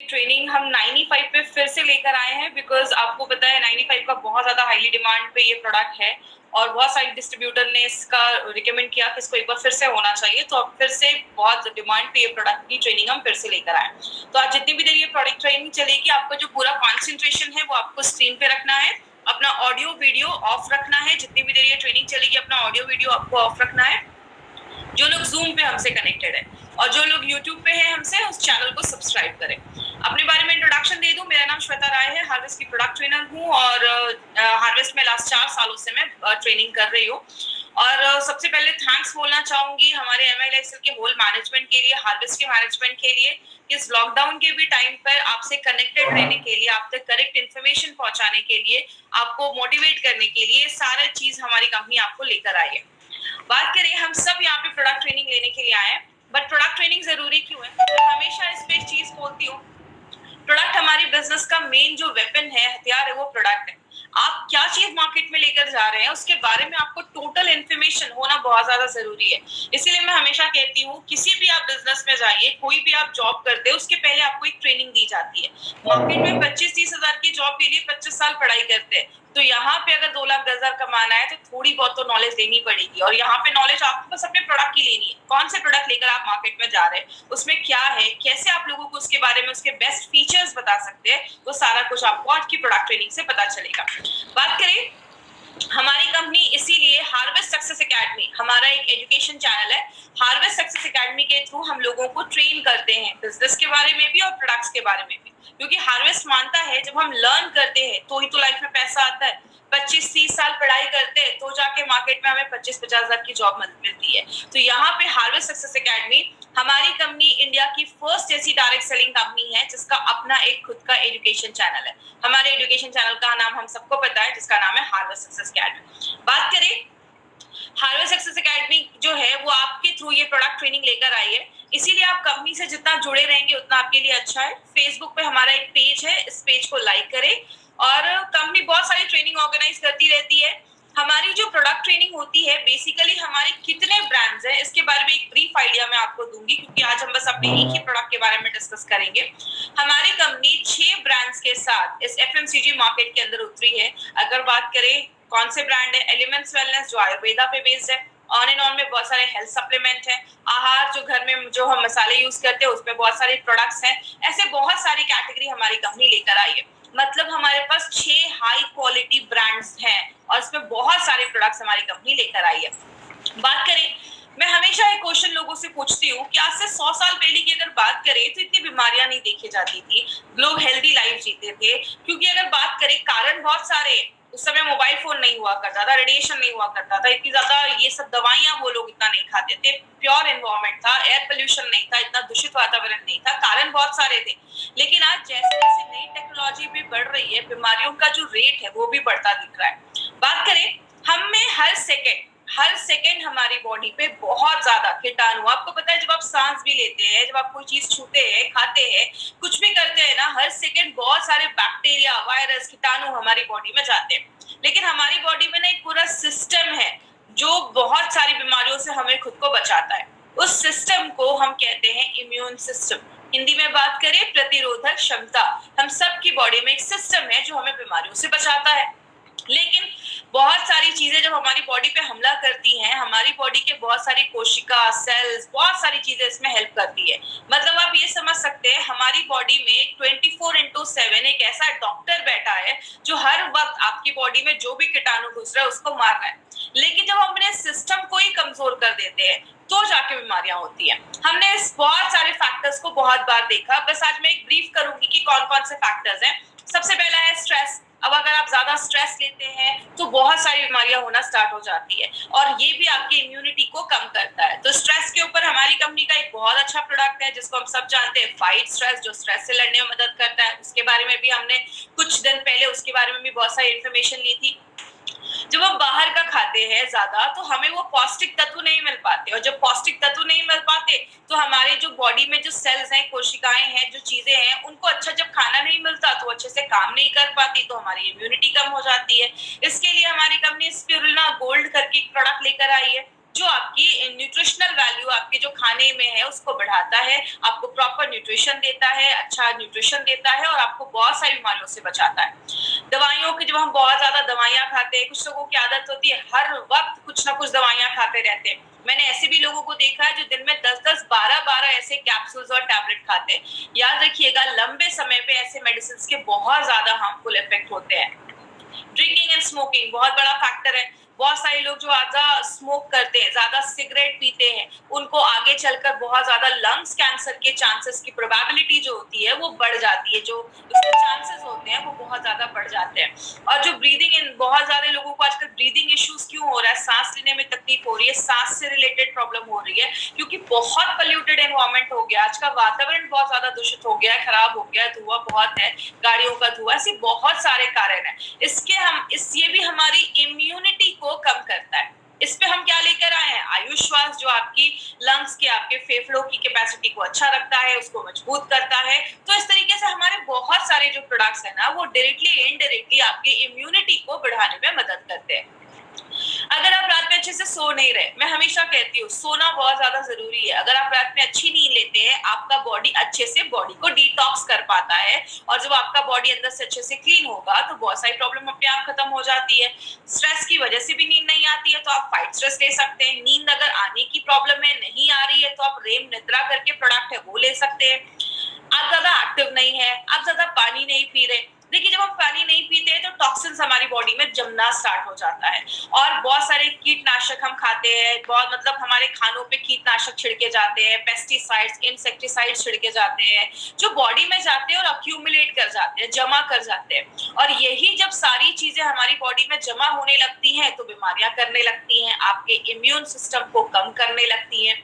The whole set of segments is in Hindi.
ट्रेनिंग हम 95 पे फिर से लेकर आए हैं, बिकॉज आपको पता है 95 का बहुत ज्यादा हाईली डिमांड पे ये प्रोडक्ट है और बहुत सारे डिस्ट्रीब्यूटर ने इसका रिकमेंड किया कि इसको एक बार फिर से होना चाहिए, तो अब फिर से बहुत डिमांड पे ये प्रोडक्ट की ट्रेनिंग हम फिर से लेकर आए। तो आज जितनी भी देर ये प्रोडक्ट ट्रेनिंग चलेगी, आपका जो पूरा कॉन्सेंट्रेशन है वो आपको स्क्रीन पे रखना है, अपना ऑडियो वीडियो ऑफ रखना है। जितनी भी देर ये ट्रेनिंग चलेगी अपना ऑडियो वीडियो आपको ऑफ रखना है। जो लोग जूम पे हमसे कनेक्टेड है और जो लोग यूट्यूब पे है हमसे, उस चैनल को सब्सक्राइब करें। अपने बारे में इंट्रोडक्शन दे दूं, मेरा नाम श्वेता राय है, हार्वेस्ट की प्रोडक्ट ट्रेनर हूं और हार्वेस्ट में लास्ट 4 सालों से मैं ट्रेनिंग कर रही हूँ। और सबसे पहले थैंक्स बोलना चाहूंगी हमारे MILSL के होल मैनेजमेंट के लिए, हार्वेस्ट के मैनेजमेंट के लिए, इस लॉकडाउन के भी टाइम पर आपसे कनेक्टेड रहने के लिए, आप तक करेक्ट इन्फॉर्मेशन पहुंचाने के लिए, आपको मोटिवेट करने के लिए, सारा चीज हमारी कंपनी आपको लेकर आई है। बात करें, हम सब यहाँ पे प्रोडक्ट ट्रेनिंग लेने के लिए आए हैं, बट प्रोडक्ट ट्रेनिंग जरूरी क्यों है? मैं हमेशा इस पे चीज बोलती हूँ, प्रोडक्ट हमारी बिजनेस का मेन जो वेपन है, हथियार है, वो प्रोडक्ट है। आप क्या चीज मार्केट में लेकर जा रहे हैं उसके बारे में आपको टोटल इन्फॉर्मेशन होना बहुत ज्यादा जरूरी है। इसीलिए मैं हमेशा कहती हूँ, किसी भी आप बिजनेस में जाइए, कोई भी आप जॉब करते हैं, उसके पहले आपको एक ट्रेनिंग दी जाती है। मार्केट में 25-30 हजार की जॉब के लिए 25 साल पढ़ाई करते हैं, तो यहाँ पे अगर 2 लाख 10 हजार कमाना है तो थोड़ी बहुत तो नॉलेज लेनी पड़ेगी। और यहाँ पे नॉलेज आपको बस अपने प्रोडक्ट की लेनी है, कौन से प्रोडक्ट लेकर आप मार्केट में जा रहे हैं, उसमें क्या है, कैसे आप लोगों को उसके बारे में उसके बेस्ट फीचर्स बता सकते हैं, वो सारा कुछ आपको आज की प्रोडक्ट ट्रेनिंग से पता चलेगा। बात करें हमारी कंपनी, इसीलिए हार्वेस्ट सक्सेस एकेडमी हमारा एक एजुकेशन चैनल है। हार्वेस्ट सक्सेस एकेडमी के थ्रू हम लोगों को ट्रेन करते हैं बिजनेस के बारे में भी और प्रोडक्ट्स के बारे में भी, क्योंकि हार्वेस्ट मानता है जब हम लर्न करते हैं तो ही तो लाइफ में पैसा आता है। 25-30 साल पढ़ाई करते हैं तो जाके मार्केट में हमें 25-50 हजार की जॉब मिलती है। तो यहाँ पे हार्वेस्ट सक्सेस एकेडमी हमारी कंपनी इंडिया की फर्स्ट ऐसी डायरेक्ट सेलिंग कंपनी है जिसका अपना एक खुद का एजुकेशन चैनल है। हमारे एजुकेशन चैनल का नाम हम सबको पता है, जिसका नाम है हार्वेस्ट सक्सेस एकेडमी। बात करें, हार्वेस्ट सक्सेस एकेडमी जो है वो आपके थ्रू ये प्रोडक्ट ट्रेनिंग लेकर आई है, इसीलिए आप कंपनी से जितना जुड़े रहेंगे उतना आपके लिए अच्छा है। फेसबुक पे हमारा एक पेज है, इस पेज को लाइक करें। और कंपनी बहुत सारी ट्रेनिंग ऑर्गेनाइज करती रहती है। हमारी जो प्रोडक्ट ट्रेनिंग होती है, बेसिकली हमारे कितने ब्रांड्स हैं इसके बारे में एक ब्रीफ आइडिया मैं आपको दूंगी, क्योंकि आज हम बस अपने एक ही प्रोडक्ट के बारे में डिस्कस करेंगे। हमारी कंपनी 6 ब्रांड्स के साथ इस FMCG मार्केट के अंदर उतरी है। अगर बात करें कौन से ब्रांड है, एलिमेंट्स वेलनेस जो आयुर्वेदा पे बेस्ड है, ऑन एंड ऑन में बहुत सारे हेल्थ सप्लीमेंट है, आहार जो घर में जो हम मसाले यूज करते हैं उसमें बहुत सारे प्रोडक्ट्स हैं। ऐसे बहुत सारी कैटेगरी हमारी कंपनी लेकर आई है। मतलब हमारे पास 6 हाई क्वालिटी ब्रांड्स हैं और इसमें बहुत सारे प्रोडक्ट्स हमारी कंपनी लेकर आई है। बात करें, मैं हमेशा एक क्वेश्चन लोगों से पूछती हूँ कि आज से 100 साल पहले की अगर बात करें तो इतनी बीमारियां नहीं देखी जाती थी, लोग हेल्दी लाइफ जीते थे। क्योंकि अगर बात करें, कारण बहुत सारे हैं। उस समय मोबाइल फोन नहीं हुआ करता था, रेडिएशन नहीं हुआ करता था, इतनी ज्यादा ये सब दवाइयां वो लोग इतना नहीं खाते थे, प्योर एनवायरनमेंट था, एयर पोल्यूशन नहीं था, इतना दूषित वातावरण नहीं था, कारण बहुत सारे थे। लेकिन आज जैसे जैसे नई टेक्नोलॉजी भी बढ़ रही है, बीमारियों का जो रेट है वो भी बढ़ता दिख रहा है। बात करें, हमें हर सेकंड हमारी बॉडी पे बहुत ज्यादा कीटाणु, आपको पता है जब आप सांस भी लेते हैं, जब आप कोई चीज छूते हैं, खाते हैं, कुछ भी करते हैं ना, हर सेकंड बहुत सारे बैक्टीरिया, वायरस, कीटाणु हमारी बॉडी में जाते हैं। लेकिन हमारी बॉडी में ना एक पूरा सिस्टम है जो बहुत सारी बीमारियों से हमें खुद को बचाता है। उस सिस्टम को हम कहते हैं इम्यून सिस्टम। हिंदी में बात करें, प्रतिरोधक क्षमता। हम सब की बॉडी में एक सिस्टम है जो हमें बीमारियों से बचाता है। लेकिन बहुत सारी चीजें जब हमारी बॉडी पे हमला करती हैं, हमारी बॉडी के बहुत सारी कोशिका, सेल्स, बहुत सारी चीजें इसमें हेल्प करती है। मतलब आप ये समझ सकते हैं, हमारी बॉडी में 24/7 एक ऐसा डॉक्टर बैठा है जो हर वक्त आपकी बॉडी में जो भी कीटाणु घुस रहा है उसको मार रहा है। लेकिन जब हम अपने सिस्टम को ही कमजोर कर देते हैं तो जाके बीमारियां होती हैं। हमने इस बहुत सारे फैक्टर्स को बहुत बार देखा, बस आज मैं एक ब्रीफ करूंगी कि कौन कौन से फैक्टर्स हैं। सबसे पहला है स्ट्रेस। अब अगर आप ज्यादा स्ट्रेस लेते हैं तो बहुत सारी बीमारियां होना स्टार्ट हो जाती है और ये भी आपकी इम्यूनिटी को कम करता है। तो स्ट्रेस के ऊपर हमारी कंपनी का एक बहुत अच्छा प्रोडक्ट है जिसको हम सब जानते हैं, फाइट स्ट्रेस, जो स्ट्रेस से लड़ने में मदद करता है। उसके बारे में भी हमने कुछ दिन पहले उसके बारे में भी बहुत सारी इन्फॉर्मेशन ली थी। जब हम बाहर का खाते हैं ज्यादा तो हमें वो पौष्टिक तत्व नहीं मिल पाते, और जब पौष्टिक तत्व नहीं मिल पाते तो हमारे जो बॉडी में जो सेल्स हैं, कोशिकाएं हैं, जो चीजें हैं, उनको अच्छा जब खाना नहीं मिलता तो अच्छे से काम नहीं कर पाती, तो हमारी इम्यूनिटी कम हो जाती है। इसके लिए हमारी कंपनी स्पिरुलिना गोल्ड करके एक प्रोडक्ट लेकर आई है जो आपकी न्यूट्रिशनल वैल्यू आपके जो खाने में है उसको बढ़ाता है, आपको प्रॉपर न्यूट्रिशन देता है, अच्छा न्यूट्रिशन देता है और आपको बहुत सारी बीमारियों से बचाता है। दवाइयों की, जब हम बहुत ज्यादा दवाइयां खाते हैं, कुछ लोगों की आदत होती है हर वक्त कुछ ना कुछ दवाइयां खाते रहते हैं। मैंने ऐसे भी लोगों को देखा है जो दिन में 10-10, 12-12 ऐसे कैप्सूल्स और टैबलेट खाते हैं। याद रखिएगा, लंबे समय पे ऐसे मेडिसिन के बहुत ज्यादा हार्मफुल इफेक्ट होते हैं। ड्रिंकिंग एंड स्मोकिंग बहुत बड़ा फैक्टर है। बहुत सारे लोग जो ज्यादा स्मोक करते हैं, ज्यादा सिगरेट पीते हैं, उनको आगे चलकर बहुत ज्यादा लंग्स कैंसर के चांसेस की प्रोबेबिलिटी जो होती है वो बढ़ जाती है, जो उसके चांसेस होते हैं वो बहुत ज्यादा बढ़ जाते हैं। और जो ब्रीदिंग इन, बहुत सारे लोगों को आजकल ब्रीदिंग इश्यूज क्यों हो रहा है, सांस लेने में तकलीफ हो रही है, सांस से रिलेटेड प्रॉब्लम हो रही है, क्योंकि बहुत पोल्यूटेड एनवायरमेंट हो गया। आज का वातावरण बहुत ज्यादा दूषित हो गया है, खराब हो गया है, धुआं बहुत है, गाड़ियों का धुआं, ऐसे बहुत सारे कारण है। ये भी हमारी इम्यूनिटी को कम करता है। इस पे हम क्या लेकर आए हैं, आयुष श्वास, जो आपकी लंग्स के, आपके फेफड़ों की कैपेसिटी को अच्छा रखता है, उसको मजबूत करता है। तो इस तरीके से हमारे बहुत सारे जो प्रोडक्ट्स है ना, वो डायरेक्टली इनडायरेक्टली आपकी इम्यूनिटी को बढ़ाने में मदद करते हैं। अगर आप रात में अच्छे से सो नहीं रहे, मैं हमेशा कहती हूँ सोना बहुत ज्यादा जरूरी है। अगर आप रात में अच्छी नींद लेते हैं, आपका बॉडी अच्छे से बॉडी को डिटॉक्स कर पाता है, और जब आपका बॉडी अंदर से अच्छे से क्लीन होगा तो बहुत सारी प्रॉब्लम अपने आप खत्म हो जाती है। स्ट्रेस की वजह से भी नींद नहीं आती है तो आप फाइट स्ट्रेस ले सकते हैं। नींद अगर आने की प्रॉब्लम है, नहीं आ रही है, तो आप रेम निद्रा करके प्रोडक्ट है वो ले सकते हैं। आप ज्यादा एक्टिव नहीं है, आप ज्यादा पानी नहीं पी रहे, देखिए जब हम पानी नहीं पीते हैं तो टॉक्सिन्स हमारी बॉडी में जमना स्टार्ट हो जाता है। और बहुत सारे कीटनाशक हम खाते हैं, बहुत मतलब हमारे खानों पे कीटनाशक छिड़के जाते हैं, पेस्टिसाइड्स, इंसेक्टिसाइड्स छिड़के जाते हैं, जो बॉडी में जाते हैं और अक्यूमुलेट कर जाते हैं, जमा कर जाते हैं। और यही जब सारी चीजें हमारी बॉडी में जमा होने लगती हैं तो बीमारियां करने लगती हैं, आपके इम्यून सिस्टम को कम करने लगती हैं।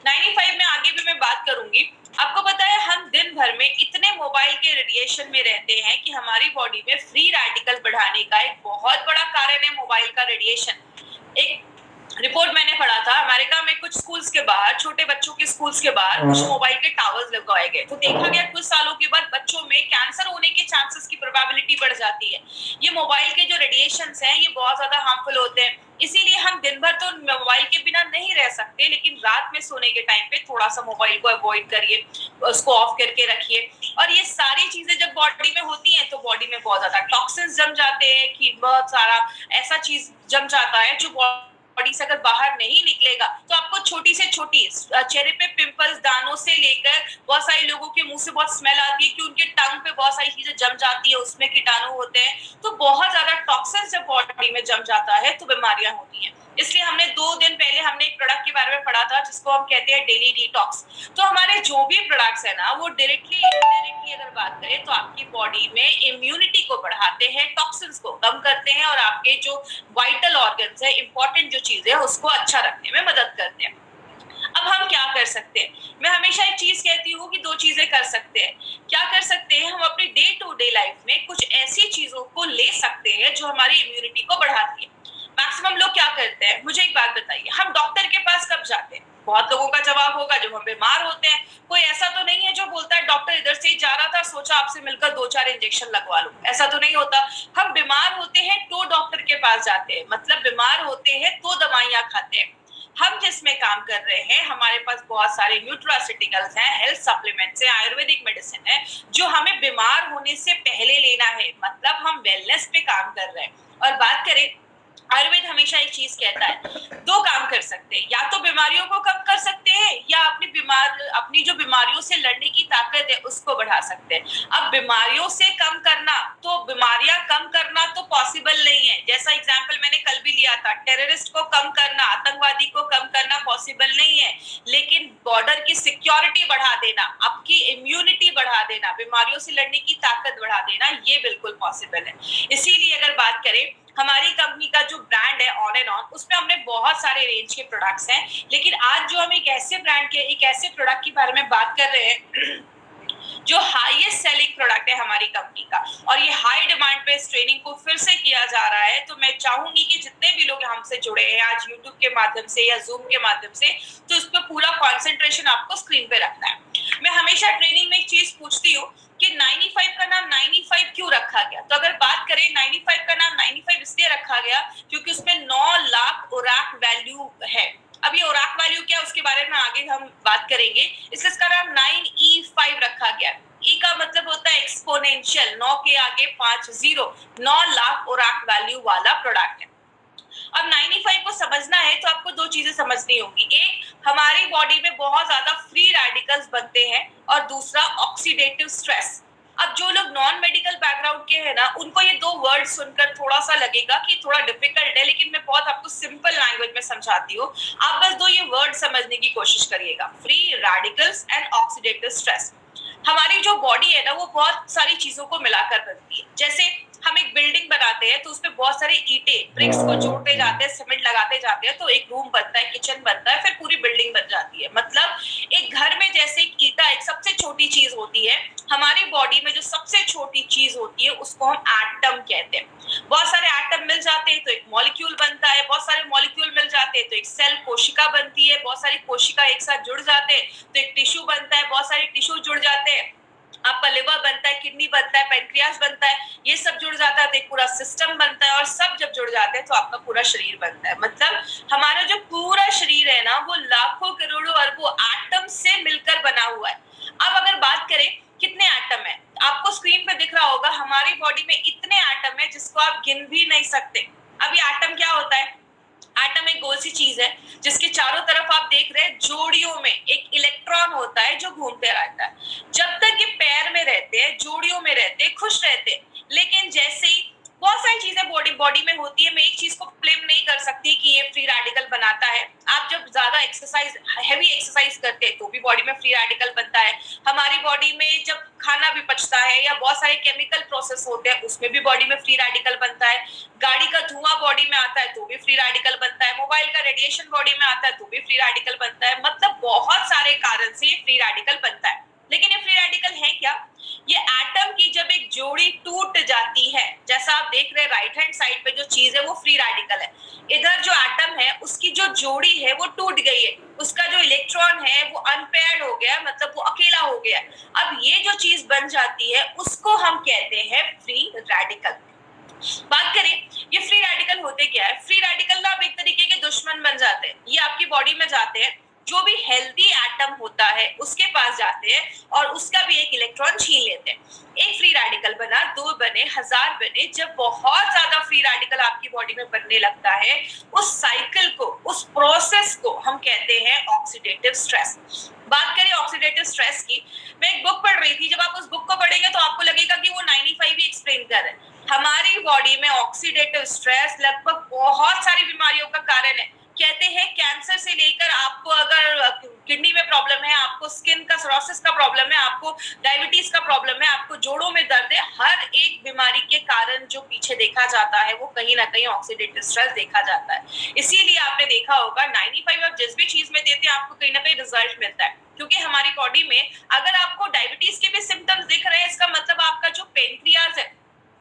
95 में आगे भी मैं बात करूंगी। आपको पता है हम दिन भर में इतने मोबाइल के रेडिएशन में रहते हैं कि हमारी बॉडी में फ्री रेडिकल बढ़ाने का एक बहुत बड़ा कारण है मोबाइल का रेडिएशन। एक रिपोर्ट मैंने पढ़ा था, अमेरिका में कुछ स्कूल्स के बाहर, छोटे बच्चों के स्कूल्स के बाहर कुछ मोबाइल के टावर्स लगाए गए, तो देखा गया कुछ सालों के बाद बच्चों में कैंसर होने के चांसेस की प्रोबेबिलिटी बढ़ जाती है। ये मोबाइल के जो रेडिएशंस हैं ये बहुत ज्यादा हार्मफुल होते हैं। इसीलिए हम दिन भर तो मोबाइल के बिना नहीं रह सकते, लेकिन रात में सोने के टाइम पे थोड़ा सा मोबाइल को अवॉइड करिए, उसको ऑफ करके रखिए। और ये सारी चीजें जब बॉडी में होती हैं तो बॉडी में बहुत ज्यादा टॉक्सिन्स जम जाते हैं, कि बहुत सारा ऐसा चीज जम जाता है जो बॉडी से अगर बाहर नहीं निकलेगा तो आपको छोटी से छोटी चेहरे पे पिंपल्स, दानों से लेकर बहुत सारे लोगों के मुंह से बहुत स्मेल आती है कि उनके टंग पे बहुत सारी चीजें जम जाती है, उसमें कीटाणु होते हैं। तो बहुत ज्यादा टॉक्सिन जब बॉडी में जम जाता है तो बीमारियां होती हैं। इसलिए हमने 2 दिन पहले हमने एक प्रोडक्ट के बारे में पढ़ा था जिसको हम कहते हैं डेली डिटॉक्स। तो हमारे जो भी प्रोडक्ट्स है ना, वो डायरेक्टली इनडायरेक्टली अगर बात करें तो आपकी बॉडी में इम्यूनिटी को बढ़ाते हैं, टॉक्सिन्स को कम करते हैं, और आपके जो वाइटल ऑर्गन्स है, इंपॉर्टेंट जो चीजें है, उसको अच्छा रखने में मदद करते हैं। अब हम क्या कर सकते हैं, मैं हमेशा एक चीज कहती हूँ कि 2 चीजें कर सकते हैं। क्या कर सकते हैं, हम अपनी डे टू डे लाइफ में कुछ ऐसी चीजों को ले सकते हैं जो हमारी इम्यूनिटी को बढ़ाती है। मैक्सिमम लोग क्या करते हैं, मुझे एक बात बताइए, हम डॉक्टर के पास कब जाते हैं? बहुत लोगों का जवाब होगा जब हम बीमार होते हैं। कोई ऐसा तो नहीं है जो बोलता है डॉक्टर इधर से ही जा रहा था, सोचा आपसे मिलकर 2-4 इंजेक्शन लगवा लूं, ऐसा तो नहीं होता। हम बीमार होते हैं तो डॉक्टर के पास जाते हैं, मतलब बीमार होते हैं तो दवाइयां खाते हैं। हम जिसमें काम कर रहे हैं, हमारे पास बहुत सारे न्यूट्रास्यूटिकल्स हैं, हेल्थ सप्लीमेंट्स हैं, आयुर्वेदिक मेडिसिन है, जो हमें बीमार होने से पहले लेना है, मतलब हम वेलनेस पे काम कर रहे हैं। और बात करें, आयुर्वेद हमेशा एक चीज कहता है, 2 काम कर सकते हैं, या तो बीमारियों को कम कर सकते हैं या अपनी जो बीमारियों से लड़ने की ताकत है उसको बढ़ा सकते हैं। अब बीमारियों से कम करना, तो बीमारियां कम करना तो पॉसिबल नहीं है। जैसा एग्जांपल मैंने कल भी लिया था, टेररिस्ट को कम करना, आतंकवादी को कम करना पॉसिबल नहीं है, लेकिन बॉर्डर की सिक्योरिटी बढ़ा देना, आपकी इम्यूनिटी बढ़ा देना, बीमारियों से लड़ने की ताकत बढ़ा देना, ये बिल्कुल पॉसिबल है। इसीलिए अगर बात करें, हमारी कंपनी का जो ब्रांड है ऑन एंड ऑन, उसमें हमने बहुत सारे रेंज के प्रोडक्ट्स हैं, लेकिन आज जो हम एक ऐसे ब्रांड के, एक ऐसे प्रोडक्ट के बारे में बात कर रहे हैं जो हाईएस्ट सेलिंग प्रोडक्ट है हमारी कंपनी का, और ये हाई डिमांड पे इस ट्रेनिंग को फिर से किया जा रहा है। तो मैं चाहूंगी कि जितने भी लोग हमसे जुड़े हैं आज यूट्यूब के माध्यम से या जूम के माध्यम से, तो इस पर पूरा कॉन्सेंट्रेशन आपको स्क्रीन पे रखना है। मैं हमेशा ट्रेनिंग में एक चीज पूछती हूँ कि 95 का नाम 95 क्यों रखा गया? तो अगर बात करें, 95 का नाम 95 इसलिए रखा गया क्योंकि उसमें 9 लाख ओरैक वैल्यू है। अब ये ओराक वैल्यू क्या है उसके बारे में आगे हम बात करेंगे। इसलिए इसका नाम 9E5 रखा गया। ई का मतलब होता है एक्सपोनेंशियल, 9 के आगे 5 0, 9 लाख ओराक वैल्यू वाला प्रोडक्ट है। अब 95 को समझना है तो आपको दो चीजें समझनी होंगी। एक, हमारी बॉडी में बहुत ज्यादा फ्री रेडिकल्स बनते हैं, और दूसरा ऑक्सीडेटिव स्ट्रेस। अब जो लोग नॉन मेडिकल बैकग्राउंड के हैं ना, उनको ये दो वर्ड सुनकर थोड़ा सा लगेगा कि थोड़ा डिफिकल्ट है, लेकिन मैं बहुत आपको सिंपल लैंग्वेज में समझाती हूँ। आप बस दो ये वर्ड समझने की कोशिश करिएगा, free radicals and oxidative stress. हमारी जो बॉडी है ना, वो बहुत सारी चीजों को मिलाकर बनती है। जैसे हम एक बिल्डिंग बनाते हैं तो उसमें बहुत सारे ईंटे ब्रिक्स को जोड़ते जाते हैं, सीमेंट लगाते जाते हैं, तो एक रूम बनता है, किचन बनता है, फिर पूरी बिल्डिंग बन जाती है। मतलब एक घर में जैसे एक ईंटा एक सबसे छोटी चीज होती है, हमारी बॉडी में जो सबसे छोटी चीज होती है उसको हम एटम कहते हैं। बहुत सारे एटम मिल जाते हैं तो एक मॉलिक्यूल बनता है, बहुत सारे मॉलिक्यूल मिल जाते हैं तो एक सेल कोशिका बनती है, बहुत सारी कोशिका एक साथ जुड़ जाते हैं तो एक टिश्यू बनता है, बहुत सारे टिश्यू जुड़ जाते हैं, आपका लिवर बनता है, किडनी बनता है, पैनक्रियास बनता है, ये सब जुड़ जाता है तो एक पूरा सिस्टम बनता है, और सब जब जुड़ जाते हैं तो आपका पूरा शरीर बनता है। मतलब हमारा जो पूरा शरीर है ना, वो लाखों करोड़ों अरबों एटम से मिलकर बना हुआ है। अब अगर बात करें कितने एटम है, आपको स्क्रीन पे दिख रहा होगा हमारी बॉडी में इतने एटम है जिसको आप गिन भी नहीं सकते। अब ये एटम क्या होता है? एटम एक गोल सी चीज है जिसके चारों तरफ आप देख रहे हैं जोड़ियों में एक इलेक्ट्रॉन होता है जो घूमते रहता है। जब तक ये पैर में रहते हैं, जोड़ियों में रहते हैं, खुश रहते हैं, लेकिन जैसे ही बहुत सारी चीजें बॉडी में होती है, मैं एक चीज को ब्लेम नहीं कर सकती कि ये फ्री रेडिकल बनाता है। आप जब ज्यादा एक्सरसाइज, हैवी एक्सरसाइज करते हैं तो भी बॉडी में फ्री रेडिकल बनता है। हमारी बॉडी में जब खाना भी पचता है या बहुत सारे केमिकल प्रोसेस होते हैं उसमें भी बॉडी में फ्री रेडिकल बनता है। गाड़ी का धुआं बॉडी में आता है तो भी फ्री रेडिकल बनता है। मोबाइल का रेडिएशन बॉडी में आता है तो भी फ्री रेडिकल बनता है। मतलब बहुत सारे कारण से ये फ्री रेडिकल बनता है। लेकिन ये फ्री रेडिकल है क्या? ये एटम की जब एक जोड़ी टूट जाती है, जैसा आप देख रहे हैं राइट हैंड साइड पे जो चीज है वो फ्री रेडिकल है। इधर जो एटम है उसकी जो जोड़ी है वो टूट गई है, उसका जो इलेक्ट्रॉन है वो अनपेयर्ड हो गया, मतलब वो अकेला हो गया। अब ये जो चीज बन जाती है उसको हम कहते हैं फ्री रेडिकल। बात करें ये फ्री रेडिकल होते क्या है? फ्री रेडिकल ना एक तरीके के दुश्मन बन जाते हैं। ये आपकी बॉडी में जाते हैं, जो भी हेल्दी एटम होता है उसके पास जाते हैं और उसका भी एक इलेक्ट्रॉन छीन लेते हैं। एक फ्री रेडिकल बना, दो बने, 1000 बने। जब बहुत ज्यादा फ्री रेडिकल आपकी बॉडी में बनने लगता है, उस साइकिल को, उस प्रोसेस को हम कहते हैं ऑक्सीडेटिव स्ट्रेस। बात करें ऑक्सीडेटिव स्ट्रेस की, मैं एक बुक पढ़ रही थी। जब आप उस बुक को पढ़ेंगे तो आपको लगेगा कि वो 95 ही एक्सप्लेन कर रहे हैं। हमारी बॉडी में ऑक्सीडेटिव स्ट्रेस लगभग बहुत सारी बीमारियों का कारण है। कहते हैं कैंसर से लेकर आपको अगर किडनी में प्रॉब्लम है, आपको स्किन का सोरोसिस का प्रॉब्लम है, आपको डायबिटीज का प्रॉब्लम है, आपको जोड़ों में दर्द है, हर एक बीमारी के कारण जो पीछे देखा जाता है वो कहीं ना कहीं ऑक्सीडेटिव स्ट्रेस देखा जाता है। इसीलिए आपने देखा होगा 95 आप जिस भी चीज में देते हैं आपको कहीं ना कहीं रिजल्ट मिलता है। क्योंकि हमारी बॉडी में अगर आपको डायबिटीज के भी सिम्टम्स दिख रहे हैं, इसका मतलब आपका जो पेनक्रियाज है,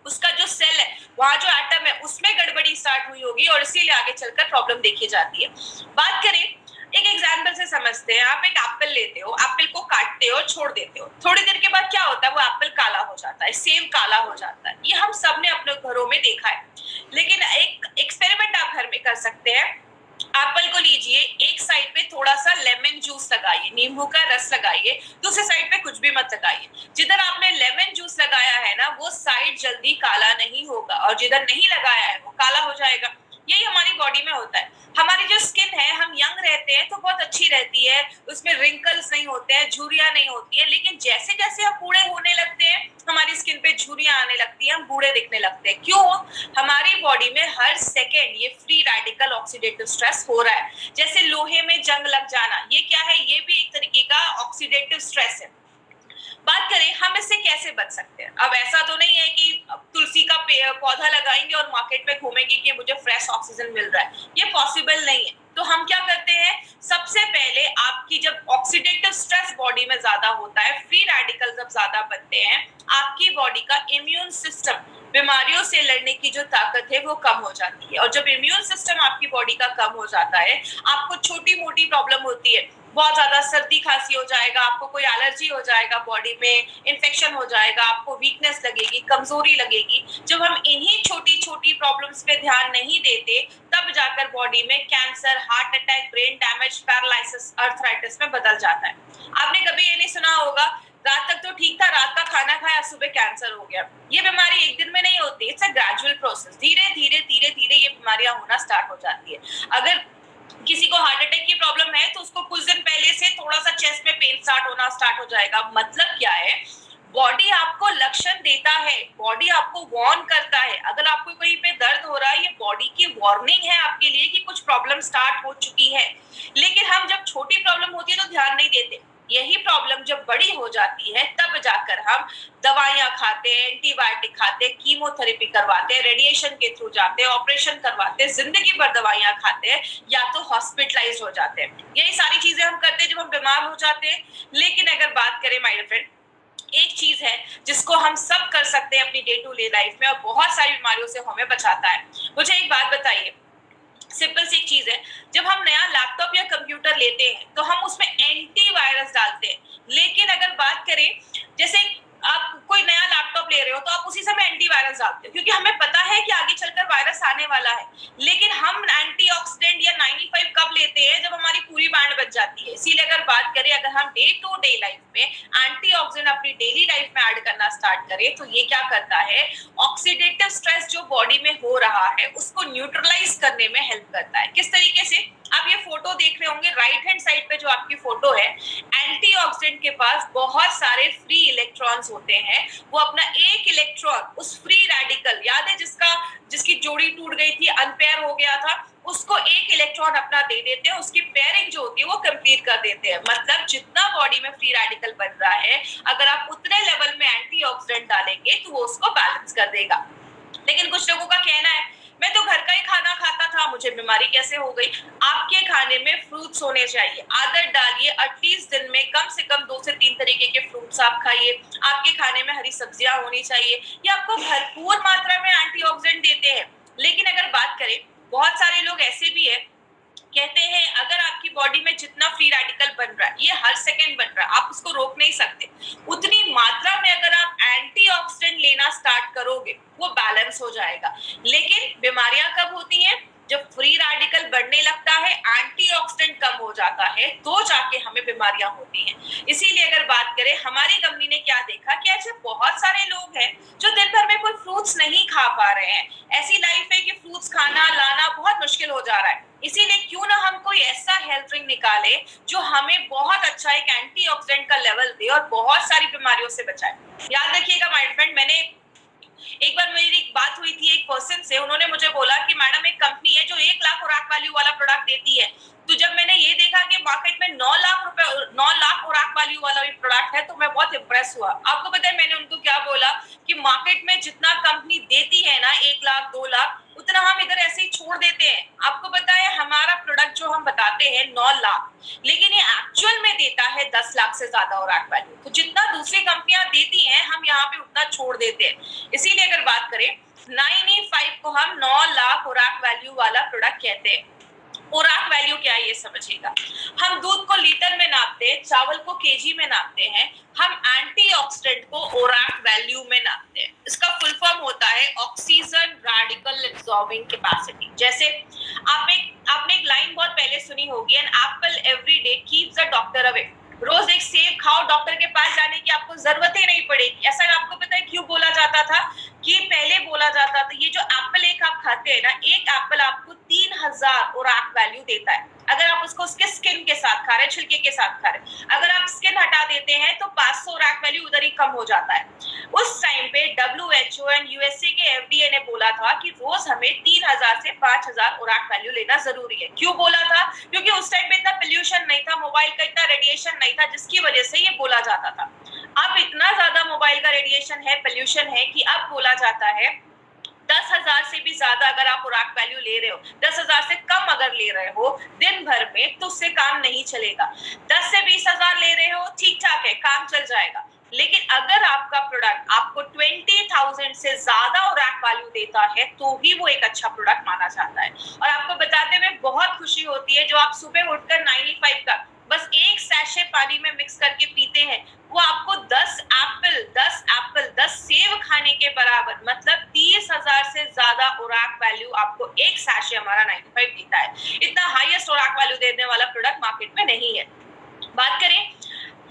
उसका जो सेल है, वहां जो एटम है उसमें गड़बड़ी स्टार्ट हुई होगी और इसीलिए आगे चलकर प्रॉब्लम देखी जाती है। बात करें एक एग्जांपल से समझते हैं। आप एक एप्पल लेते हो, एप्पल को काटते हो, छोड़ देते हो, थोड़ी देर के बाद क्या होता है? वो एप्पल काला हो जाता है, सेब काला हो जाता है। ये हम सब ने अपने घरों में देखा है। लेकिन एक एक्सपेरिमेंट आप घर में कर सकते हैं। एप्पल को लीजिए, एक साइड पे थोड़ा सा लेमन जूस लगाइए, नींबू का रस लगाइए, दूसरे साइड पे कुछ भी मत लगाइए। जिधर आपने लेमन जूस लगाया है ना, वो साइड जल्दी काला नहीं होगा, और जिधर नहीं लगाया है वो काला हो जाएगा। यही हमारी बॉडी में होता है। हमारी जो स्किन है, हम यंग रहते हैं तो बहुत अच्छी रहती है, उसमें रिंकल्स नहीं होते हैं, झुर्रियां नहीं होती है। लेकिन जैसे जैसे हम बूढ़े होने लगते हैं, हमारी स्किन पे झुर्रियां आने लगती है, हम बूढ़े दिखने लगते हैं। क्यों? हमारी बॉडी में हर सेकेंड ये फ्री रेडिकल ऑक्सीडेटिव स्ट्रेस हो रहा है। जैसे लोहे में जंग लग जाना, ये क्या है? ये भी एक तरीके का ऑक्सीडेटिव स्ट्रेस है। बात करें हम इससे कैसे बच सकते हैं। अब ऐसा तो नहीं है कि तुलसी का पौधा लगाएंगे और मार्केट में घूमेंगे कि मुझे फ्रेश ऑक्सीजन मिल रहा है, ये पॉसिबल नहीं है। तो हम क्या करते हैं? सबसे पहले आपकी जब ऑक्सीडेटिव स्ट्रेस बॉडी में ज्यादा होता है, फ्री रेडिकल जब ज्यादा बनते हैं, आपकी बॉडी का इम्यून सिस्टम, बीमारियों से लड़ने की जो ताकत है वो कम हो जाती है। और जब इम्यून सिस्टम आपकी बॉडी का कम हो जाता है, आपको छोटी मोटी प्रॉब्लम होती है, बहुत ज्यादा सर्दी खांसी हो जाएगा, आपको कोई एलर्जी हो जाएगा, बॉडी में इन्फेक्शन हो जाएगा, आपको वीकनेस लगेगी, कमजोरी लगेगी। जब हम इन्हीं छोटी छोटी प्रॉब्लम्स पे ध्यान नहीं देते, तब जाकर बॉडी में cancer, heart attack, brain damage, paralysis, arthritis में बदल जाता है। आपने कभी ये नहीं सुना होगा, रात तक तो ठीक था, रात का खाना खाया, सुबह कैंसर हो गया। ये बीमारी एक दिन में नहीं होती, इट्स अ ग्रेजुअल प्रोसेस। धीरे धीरे धीरे धीरे ये बीमारियां होना स्टार्ट हो जाती है। अगर किसी को हार्ट अटैक की प्रॉब्लम है तो उसको कुछ दिन पहले से थोड़ा सा चेस्ट में पेन स्टार्ट हो जाएगा। मतलब क्या है, बॉडी आपको लक्षण देता है, बॉडी आपको वार्न करता है। अगर आपको कहीं पे दर्द हो रहा है, ये बॉडी की वार्निंग है आपके लिए कि कुछ प्रॉब्लम स्टार्ट हो चुकी है। लेकिन हम जब छोटी प्रॉब्लम होती है तो ध्यान नहीं देते, यही प्रॉब्लम जब बड़ी हो जाती है तब जाकर हम दवाइयां खाते हैं, एंटीबायोटिक खाते हैं, कीमोथेरेपी करवाते हैं, रेडिएशन के थ्रू जाते हैं, ऑपरेशन करवाते हैं, जिंदगी भर दवाइयां खाते हैं, या तो हॉस्पिटलाइज हो जाते हैं। यही सारी चीजें हम करते हैं जब हम बीमार हो जाते हैं। लेकिन अगर बात करें माय फ्रेंड, एक चीज है जिसको हम सब कर सकते हैं अपनी डे टू डे लाइफ में और बहुत सारी बीमारियों से हमें बचाता है। मुझे एक बात बताइए, सिंपल सी एक चीज है, जब हम नया लैपटॉप या कंप्यूटर लेते हैं तो हम उसमें एंटीवायरस डालते हैं। लेकिन अगर बात करें, जैसे आप कोई नया लैपटॉप ले रहे हो तो आप उसी समय एंटीवायरस डालते हो, क्योंकि हमें पता है कि आगे चलकर वायरस आने वाला है। लेकिन हम एंटीऑक्सीडेंट या 95 कब लेते हैं, जब हमारी पूरी बैंड बच जाती है। इसीलिए अगर बात करें, अगर हम डे टू डे लाइफ में एंटीऑक्सीडेंट अपनी डेली लाइफ में ऐड करना स्टार्ट करें तो ये क्या करता है, ऑक्सीडेटिव स्ट्रेस जो बॉडी में हो रहा है उसको न्यूट्रलाइज करने में हेल्प करता है। किस तरीके से, आप ये फोटो देख रहे होंगे, राइट हैंड साइड पे जो आपकी फोटो है, एंटीऑक्सीडेंट के पास बहुत सारे फ्री इलेक्ट्रॉन्स होते हैं। वो अपना एक इलेक्ट्रॉन उस फ्री रेडिकल, याद है जिसकी जोड़ी टूट गई थी, अनपेयर हो गया था, उसको एक इलेक्ट्रॉन अपना दे देते हैं, उसकी पेयरिंग जो होती है वो कंप्लीट कर देते हैं। मतलब जितना बॉडी में फ्री रेडिकल बन रहा है, अगर आप उतने लेवल में एंटीऑक्सीडेंट डालेंगे तो वो उसको बैलेंस कर देगा। लेकिन कुछ लोगों का कहना है, मैं तो घर का ही खाना खाता था, मुझे बीमारी कैसे हो गई। आपके खाने में फ्रूट्स होने चाहिए, आदत डालिए, एटलीस्ट दिन में कम से कम 2 से 3 तरीके के फ्रूट्स आप खाइए। आपके खाने में हरी सब्जियां होनी चाहिए, ये आपको भरपूर मात्रा में एंटीऑक्सीडेंट देते हैं। लेकिन अगर बात करें, बहुत सारे लोग ऐसे भी है, कहते हैं अगर आपकी बॉडी में जितना फ्री रेडिकल बन रहा है, ये हर सेकंड बन रहा है, आप उसको रोक नहीं सकते, उतनी मात्रा में अगर आप एंटीऑक्सीडेंट लेना स्टार्ट करोगे वो बैलेंस हो जाएगा। लेकिन बीमारियां कब होती हैं, जब फ्री रेडिकल बढ़ने लगता है, एंटीऑक्सीडेंट कम हो जाता है, तो जाके हमें बीमारियां होती हैं। इसीलिए अगर बात करें, हमारी कंपनी ने क्या देखा कि ऐसे बहुत सारे लोग हैं जो दिन भर में कोई फ्रूट्स नहीं खा पा रहे हैं। ऐसी लाइफ है कि फ्रूट्स खाना लाना बहुत मुश्किल हो जा रहा है। इसीलिए क्यों ना हम कोई ऐसा हेल्थ ड्रिंक निकाले जो हमें बहुत अच्छा एक एंटीऑक्सीडेंट का लेवल दे और बहुत सारी बीमारियों से बचाए। याद रखिएगा माय फ्रेंड, मैंने एक बार मेरी एक बात हुई थी एक पर्सन से, उन्होंने मुझे बोला कि मैडम एक कंपनी है जो 1 लाख खुराक वैल्यू वाला प्रोडक्ट देती है। तो जब मैंने ये देखा कि मार्केट में 9 लाख खुराक वैल्यू वाला भी प्रोडक्ट है तो मैं बहुत इंप्रेस हुआ। आपको पता है मैंने उनको क्या बोला कि मार्केट में जितना कंपनी देती है ना 1 लाख 2 लाख, उतना हम इधर ऐसे ही छोड़ देते हैं। आपको पता है हमारा प्रोडक्ट जो हम बताते हैं 9 लाख, लेकिन ये एक्चुअल में देता है 10 लाख से ज्यादा खुराक वैल्यू। तो जितना दूसरी कंपनियां देती हैं हम यहाँ पे उतना छोड़ देते हैं। इसीलिए अगर बात करें, 95 को हम 9 लाख खुराक वैल्यू वाला प्रोडक्ट कहते हैं। खुराक वैल्यू क्या है ये समझिएगा। हम दूध को लीटर में नापते हैं, चावल को केजी में नापते हैं, हम एंटीऑक्सीडेंट को खुराक वैल्यू में नापते हैं। इसका फुल फॉर्म होता है ऑक्सीजन रेडिकल एब्सॉर्बिंग कैपेसिटी। जैसे आपने एक लाइन बहुत पहले सुनी होगी, an apple every day keeps the doctor away. रोज एक सेब खाओ, डॉक्टर के पास जाने की आपको जरूरत ही नहीं पड़ेगी। ऐसा आपको पता है क्यों बोला जाता था? कि पहले बोला जाता था ये जो एप्पल एक आप खाते हैं ना, एक एप्पल आपको 3000 खुराक वैल्यू देता है अगर आप उसको उसके स्किन के साथ खा रहे हैं, छिलके के साथ खा रहे हैं। अगर आप स्किन हटा देते हैं तो 500 खुराक वैल्यू उधर ही कम हो जाता है। उस टाइम पे WHO एंड यूएसए के FDA ने बोला था कि रोज हमें 3000 से 5000 खुराक वैल्यू लेना जरूरी है। क्यों बोला था? क्योंकि उस टाइम पे इतना पोल्यूशन नहीं था, मोबाइल का इतना रेडिएशन नहीं था, जिसकी वजह से ये बोला जाता था। अब इतना ज्यादा मोबाइल का रेडिएशन है, पोल्यूशन है कि अब बोला जाता है 10,000 से भी ज्यादा अगर आप खुराक वैल्यू ले रहे हो, 10,000 से कम अगर ले रहे हो दिन भर में, तो उससे काम नहीं चलेगा। 10 से 20,000 ले रहे हो, ठीक ठाक है, काम चल जाएगा। लेकिन अगर आपका प्रोडक्ट आपको 20,000 30,000 से ज्यादा ओरैक वैल्यू देता है तो ही वो एक अच्छा प्रोडक्ट माना जाता है। और आपको बताते हुए बहुत खुशी होती है, जो आप सुबह उठकर 95 का बस एक सैशे पानी में मिक्स करके पीते हैं, वो आपको 10 सेब खाने के बराबर, मतलब 30,000 से ज्यादा ओरैक वैल्यू आपको एक सैशे हमारा 95 देता है। इतना हाईएस्ट ओरैक वैल्यू देने वाला प्रोडक्ट मार्केट में नहीं है। बात करें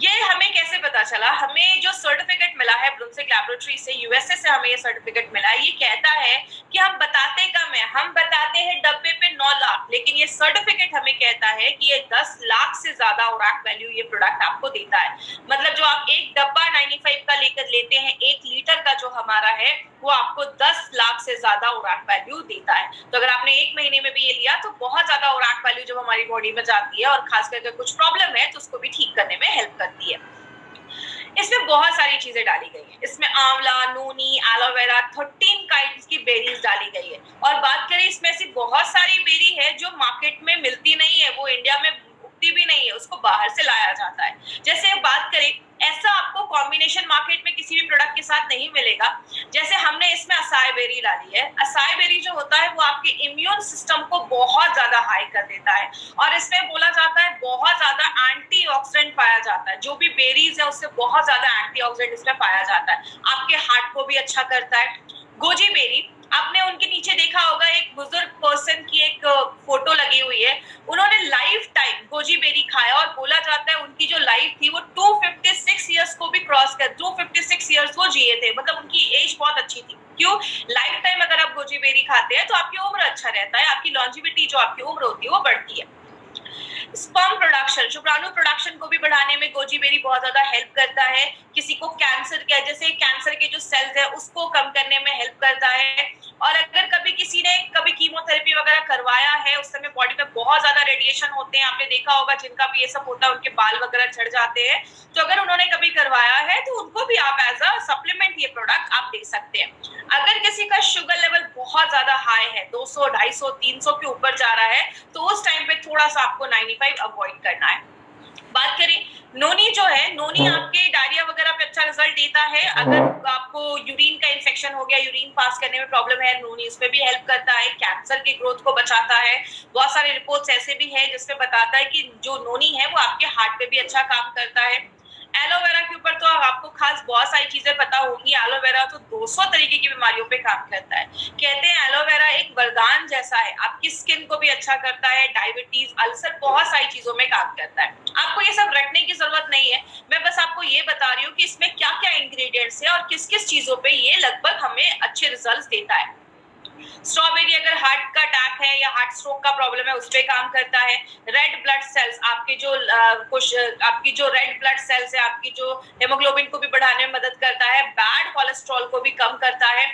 ये हमें कैसे पता चला, हमें जो सर्टिफिकेट मिला है ब्रुंसविक लैबोरेटरी से, यूएसए से हमें ये सर्टिफिकेट मिला है, ये कहता है कि हम बताते कम है, हम बताते हैं डब्बे पे 9 लाख, लेकिन ये सर्टिफिकेट हमें कहता है कि ये 10 लाख से ज्यादा ओरैक वैल्यू ये प्रोडक्ट आपको देता है। मतलब जो आप एक डब्बा 95 का लेकर लेते हैं, 1 लीटर का जो हमारा है, वो आपको 10 लाख से ज्यादा ओरैक वैल्यू देता है। तो अगर आपने 1 महीने में भी ये लिया तो बहुत ज्यादा ओरैक वैल्यू जब हमारी बॉडी में जाती है और खास करके कुछ प्रॉब्लम है तो उसको भी ठीक करने में हेल्प करती है। इसमें बहुत सारी चीजें डाली गई है, इसमें आंवला, नोनी, एलोवेरा, 13 काइंड्स की बेरीज डाली गई है। और बात करें इसमें से बहुत सारी बेरी है जो मार्केट में मिलती नहीं है, वो इंडिया में उगती भी नहीं है, उसको बाहर से लाया जाता है। जैसे बात करें, ऐसा आपको कॉम्बिनेशन मार्केट में किसी भी प्रोडक्ट के साथ नहीं मिलेगा। जैसे हमने इसमें असाई बेरी डाली है, असाई बेरी जो होता है वो आपके इम्यून सिस्टम को बहुत ज्यादा हाई कर देता है, और इसमें बोला जाता है बहुत ज्यादा एंटीऑक्सीडेंट पाया जाता है। जो भी बेरीज है उससे बहुत ज्यादा एंटीऑक्सीडेंट इसमें पाया जाता है, आपके हार्ट को भी अच्छा करता है। गोजी बेरी, आपने उनके नीचे देखा होगा एक बुजुर्ग पर्सन की एक फोटो लगी हुई है, उन्होंने लाइफ टाइम गोजी बेरी खाया और बोला जाता है उनकी जो लाइफ थी वो 256 इयर्स को भी क्रॉस कर 256 इयर्स वो जिए थे, मतलब उनकी एज बहुत अच्छी थी। क्यों? लाइफ टाइम अगर आप गोजी बेरी खाते हैं तो आपकी उम्र अच्छा रहता है, आपकी लॉन्जिविटी जो आपकी उम्र होती है वो बढ़ती है। स्पर्म प्रोडक्शन, शुक्राणु प्रोडक्शन को भी बढ़ाने में गोजी बेरी बहुत ज्यादा हेल्प करता है। किसी को कैंसर के, जैसे कैंसर के जो सेल्स है उसको कम करने में हेल्प करता है। और अगर कभी किसी ने कभी कीमोथेरेपी वगैरह करवाया है, उस समय बॉडी में बहुत ज्यादा रेडिएशन होते हैं, आपने देखा होगा जिनका भी ये सब होता है उनके बाल वगैरह झड़ जाते हैं, तो अगर उन्होंने कभी करवाया है तो उनको भी आप एज अ सप्लीमेंट ये प्रोडक्ट आप दे सकते हैं। अगर किसी का शुगर लेवल बहुत ज्यादा हाई है, 200, 250, 300 के ऊपर जा रहा है, तो उस टाइम पे थोड़ा सा आपको 95 अवॉइड करना है। बात करें नोनी जो है, नोनी आपके डायरिया वगैरह पे अच्छा रिजल्ट देता है। अगर आपको यूरिन का इन्फेक्शन हो गया, यूरिन पास करने में प्रॉब्लम है, नोनी उसमें भी हेल्प करता है। कैंसर की ग्रोथ को बचाता है। बहुत सारे रिपोर्ट्स ऐसे भी है जिसमें बताता है कि जो नोनी है वो आपके हार्ट पे भी अच्छा काम करता है। एलोवेरा के ऊपर तो आपको खास बहुत सारी चीजें पता होंगी, एलोवेरा तो 200 तरीके की बीमारियों पे काम करता है। कहते हैं एलोवेरा एक वरदान जैसा है, आपकी स्किन को भी अच्छा करता है, डायबिटीज, अल्सर, बहुत सारी चीजों में काम करता है। आपको ये सब रटने की जरूरत नहीं है, मैं बस आपको ये बता रही हूँ कि इसमें क्या क्या इंग्रेडिएंट्स है और किस किस चीजों पे ये लगभग हमें अच्छे रिजल्ट देता है। स्ट्रॉबेरी अगर हार्ट का अटैक है या हार्ट स्ट्रोक का प्रॉब्लम है उस पे काम करता है। रेड ब्लड सेल्स, आपके जो आपकी जो रेड ब्लड सेल्स है, आपकी जो हेमोग्लोबिन को भी बढ़ाने में मदद करता है। बैड कोलेस्ट्रॉल को भी कम करता है।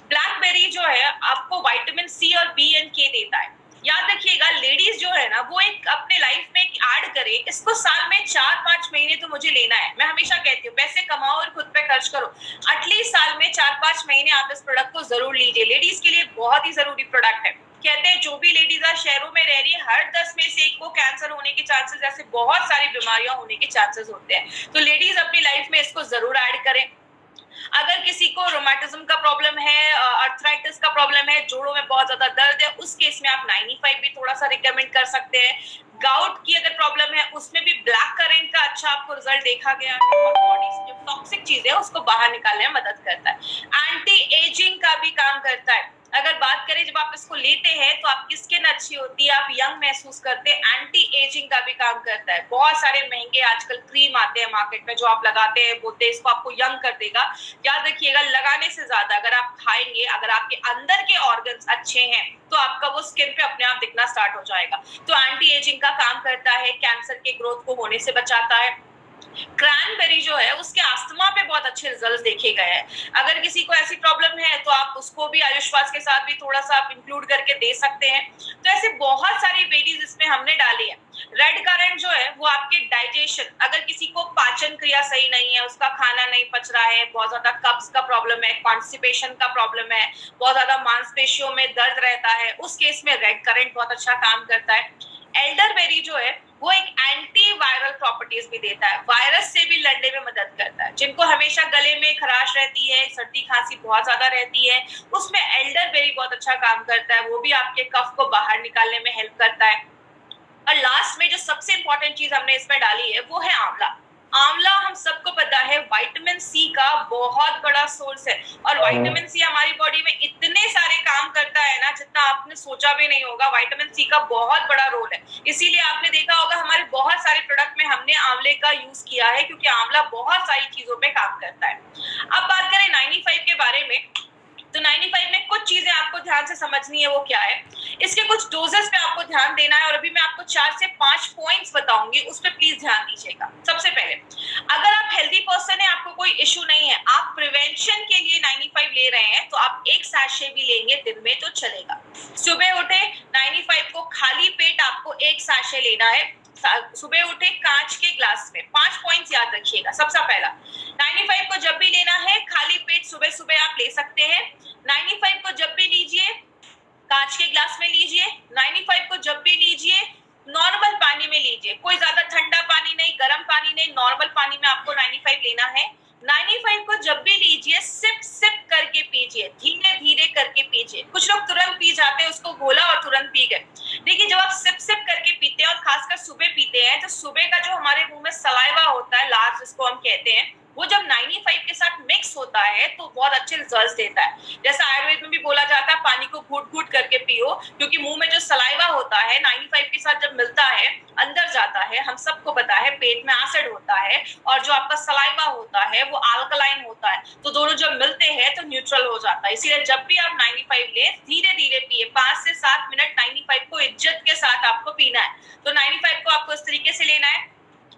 ब्लैकबेरी जो है आपको विटामिन सी और बी एंड के देता है। याद रखिएगा, लेडीज जो है ना वो एक अपने लाइफ में एक ऐड करे, इसको साल में 4-5 महीने तो मुझे लेना है। मैं हमेशा कहती हूँ पैसे कमाओ और खुद पे खर्च करो, एटलीस्ट साल में 4-5 महीने आप इस प्रोडक्ट को जरूर लीजिए। लेडीज के लिए बहुत ही जरूरी प्रोडक्ट है। कहते हैं जो भी लेडीज आज शहरों में रह रही है, हर 10 में से एक को कैंसर होने के चांसेस, ऐसे बहुत सारी बीमारियां होने के चांसेस होते हैं। तो लेडीज अपनी लाइफ में इसको जरूर ऐड करें। अगर किसी को रोमेटिज्म का प्रॉब्लम है, अर्थराइटिस का प्रॉब्लम है, जोड़ों में बहुत ज्यादा दर्द है, उस केस में आप 95 भी थोड़ा सा रिकमेंड कर सकते हैं। गाउट की अगर प्रॉब्लम है उसमें भी ब्लैक करेंट का अच्छा आपको रिजल्ट देखा गया है, और बॉडी से जो टॉक्सिक चीजें है उसको बाहर निकालने में मदद करता है। एंटी एजिंग का भी काम करता है। अगर बात करें जब आप इसको लेते हैं तो आपकी स्किन अच्छी होती है, आप यंग महसूस करते हैं। एंटी एजिंग का भी काम करता है। बहुत सारे महंगे आजकल क्रीम आते हैं मार्केट में जो आप लगाते हैं, बोलते हैं इसको आपको यंग कर देगा। याद रखिएगा, लगाने से ज्यादा अगर आप खाएंगे, अगर आपके अंदर के ऑर्गन्स अच्छे हैं तो आपका वो स्किन पे अपने आप दिखना स्टार्ट हो जाएगा। तो एंटी एजिंग का काम करता है, कैंसर के ग्रोथ को होने से बचाता है। क्रैनबेरी जो है उसके अस्थमा पे बहुत अच्छे रिजल्ट्स देखे गए हैं। अगर किसी को ऐसी प्रॉब्लम है तो आप उसको भी आयुष्वास के साथ भी थोड़ा सा आप इंक्लूड करके दे सकते हैं। तो ऐसे बहुत सारी बेरीज इसमें हमने डाली है। रेड करंट जो है वो आपके डाइजेशन, अगर किसी को पाचन क्रिया सही नहीं है, उसका खाना नहीं पच रहा है, बहुत ज्यादा कब्ज का प्रॉब्लम है, कॉन्स्टिपेशन का प्रॉब्लम है, बहुत ज्यादा मांसपेशियों में दर्द रहता है, उस केस में रेड करंट बहुत अच्छा काम करता है। एल्डरबेरी जो है वो एक एंटी वायरल प्रॉपर्टीज भी देता है, वायरस से भी लड़ने में मदद करता है। जिनको हमेशा गले में खराश रहती है, सर्दी खांसी बहुत ज्यादा रहती है, उसमें एल्डरबेरी बहुत अच्छा काम करता है, वो भी आपके कफ को बाहर निकालने में हेल्प करता है। और लास्ट में जो सबसे इंपॉर्टेंट चीज हमने इसमें डाली है वो है आंवला। आंवला हम सबको पता है विटामिन सी का बहुत बड़ा सोर्स है, और विटामिन सी हमारी बॉडी में इतने सारे काम करता है ना जितना आपने सोचा भी नहीं होगा। विटामिन सी का बहुत बड़ा रोल है, इसीलिए आपने देखा होगा हमारे बहुत सारे प्रोडक्ट में हमने आंवले का यूज किया है, क्योंकि आंवला बहुत सारी चीजों में काम करता है। अब बात करें 95 के बारे में, तो 95 में कुछ चीजें आपको ध्यान से समझनी है। वो क्या है, इसके कुछ डोजेस पे आपको ध्यान देना है, और अभी मैं आपको 4 से 5 पॉइंट्स बताऊंगी, उस पर प्लीज ध्यान दीजिएगा। सबसे पहले, अगर आप हेल्दी पर्सन है, आपको कोई इश्यू नहीं है, आप प्रिवेंशन के लिए 95 ले रहे हैं, तो आप एक सैशे भी लेंगे दिन में तो चलेगा। सुबह उठे 95 को खाली पेट आपको एक सैशे लेना है। सुबह उठे कांच के ग्लास में। 5 पॉइंट्स याद रखिएगा। सबसे पहला, 95 को जब भी लेना है खाली पेट सुबह सुबह आप ले सकते हैं। 95 को जब भी लीजिए कांच के ग्लास में लीजिए। 95 को जब भी लीजिए नॉर्मल पानी में लीजिए, कोई ज्यादा ठंडा पानी नहीं, गर्म पानी नहीं, नॉर्मल पानी में आपको 95 लेना है। 95 को जब भी लीजिए सिप सिप करके पीजिए, धीरे धीरे करके पीजिए। कुछ लोग तुरंत पी जाते हैं, उसको घोला और तुरंत पी गए। देखिए, जब आप सिप सिप करके पीते हैं और खासकर सुबह पीते हैं, तो सुबह का जो हमारे मुंह में सलाइवा होता है, लार जिसको हम कहते हैं, वो जब 95 के साथ मिक्स होता है तो बहुत अच्छे रिजल्ट्स देता है। जैसा आयुर्वेद में भी बोला जाता है पानी को घूट घूट करके पियो, क्योंकि मुंह में जो सलाइवा होता है 95 के साथ जब मिलता है अंदर जाता है। हम सबको पता है पेट में एसिड होता है, और जो आपका सलाइवा होता है वो अल्कलाइन होता है, तो दोनों जब मिलते हैं तो न्यूट्रल हो जाता है। इसीलिए जब भी आप 95 ले, धीरे धीरे पिए, 5 से 7 मिनट 95 को इज्जत के साथ आपको पीना है। तो 95 को आपको इस तरीके से लेना है।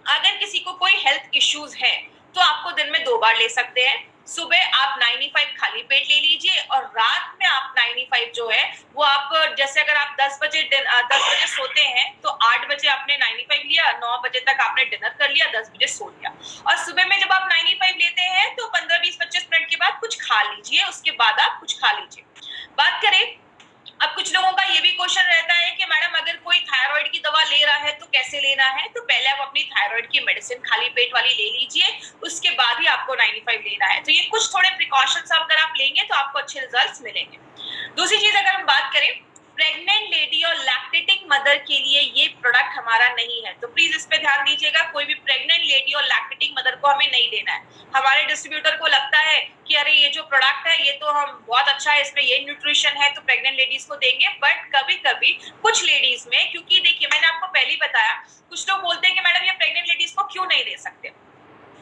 अगर किसी को कोई हेल्थ इश्यूज है तो आपको दिन में 2 बार ले सकते हैं। सुबह आप 95 खाली पेट ले लीजिए, और रात में आप 95 जो है वो आप, जैसे अगर आप 10 बजे सोते हैं तो 8 बजे आपने 95 लिया, 9 बजे तक आपने डिनर कर लिया, 10 बजे सो लिया। और सुबह में जब आप 95 लेते हैं तो 15, 20, 25 मिनट के बाद कुछ खा लीजिए, उसके बाद आप कुछ खा लीजिए। बात करें, अब कुछ लोगों का ये भी क्वेश्चन रहता है कि मैडम अगर कोई थायराइड की दवा ले रहा है तो कैसे लेना है। तो पहले आप अपनी थायराइड की मेडिसिन खाली पेट वाली ले लीजिए, उसके बाद ही आपको 95 लेना है। तो ये कुछ थोड़े प्रिकॉशंस अगर आप लेंगे तो आपको अच्छे रिजल्ट्स मिलेंगे। दूसरी चीज अगर हम बात करें, प्रेग्नेंट लेडी और लैक्टेटिंग मदर के लिए ये प्रोडक्ट हमारा नहीं है, तो प्लीज इस पे ध्यान दीजिएगा। कोई भी प्रेग्नेंट लेडी और लैक्टेटिंग मदर को हमें नहीं देना है। हमारे डिस्ट्रीब्यूटर को लगता है कि अरे ये जो प्रोडक्ट है ये तो हम बहुत अच्छा है, इसमें ये न्यूट्रिशन है, तो प्रेग्नेंट लेडीज को देंगे। बट कभी कभी कुछ लेडीज में, क्योंकि देखिए मैंने आपको पहले ही बताया, कुछ लोग बोलते हैं कि मैडम ये प्रेग्नेंट लेडीज को क्यों नहीं दे सकते।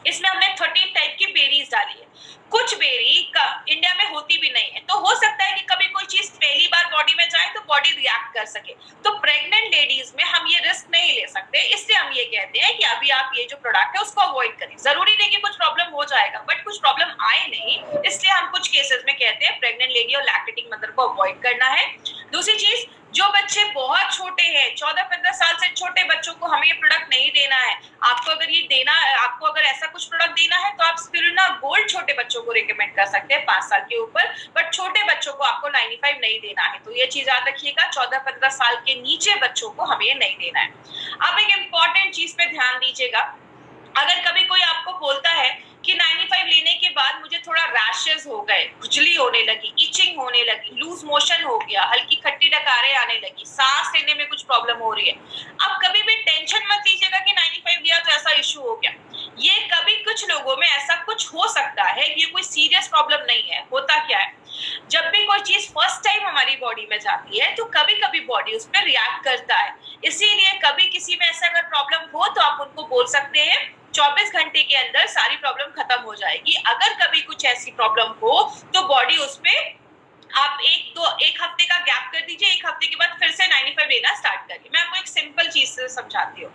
इसमें हमने 13 टाइप की बेरीज डाली है। कुछ बेरी इंडिया में होती भी नहीं है, तो हो सकता है कि कभी कोई चीज पहली बार बॉडी में जाए तो बॉडी रिएक्ट कर सके। तो प्रेग्नेंट लेडीज में हम ये रिस्क नहीं ले सकते, इसलिए हम ये कहते हैं कि अभी आप ये जो प्रोडक्ट है उसको अवॉइड करें। जरूरी नहीं कि कुछ प्रॉब्लम हो जाएगा, बट कुछ प्रॉब्लम आए नहीं, इसलिए हम कुछ केसेस में कहते हैं प्रेग्नेंट लेडी और लैक्टेटिंग मदर को अवॉइड करना है। दूसरी चीज, जो बच्चे बहुत छोटे हैं, 14-15 साल से छोटे बच्चों को हमें ये प्रोडक्ट नहीं देना है। आपको अगर ये देना, आपको अगर ऐसा कुछ प्रोडक्ट देना है तो आप स्पिरुलिना गोल्ड छोटे बच्चों को रिकमेंड कर सकते हैं 5 साल के ऊपर, बट छोटे बच्चों को आपको 95 नहीं देना है। तो ये चीज याद रखिएगा, 14-15 साल के नीचे बच्चों को हमें ये नहीं देना है। अब एक इम्पॉर्टेंट चीज पे ध्यान दीजिएगा, अगर कभी कोई आपको बोलता है कि 95 लेने के बाद मुझे थोड़ा रैशेस हो गए, खुजली होने लगी, इचिंग होने लगी, लूज मोशन हो गया, हल्की खट्टी डकारें आने लगी, सांस लेने में कुछ प्रॉब्लम हो रही है, अब कभी भी टेंशन मत लीजिएगा कि 95 लिया तो ऐसा इशू हो गया। ये कभी कुछ लोगों में ऐसा कुछ हो सकता है, ये कोई सीरियस प्रॉब्लम नहीं है। होता क्या है, जब भी कोई चीज फर्स्ट टाइम हमारी बॉडी में जाती है तो कभी कभी बॉडी उस पर रिएक्ट करता है। इसीलिए कभी किसी में ऐसा अगर प्रॉब्लम हो तो आप उनको बोल सकते हैं 24 घंटे के अंदर सारी प्रॉब्लम खत्म हो जाएगी। अगर कभी कुछ ऐसी प्रॉब्लम हो तो बॉडी उसमें आप एक हफ्ते का गैप कर दीजिए, 1 हफ्ते के बाद फिर से 95 लेना स्टार्ट करिए। मैं आपको एक सिंपल चीज से समझाती हूँ।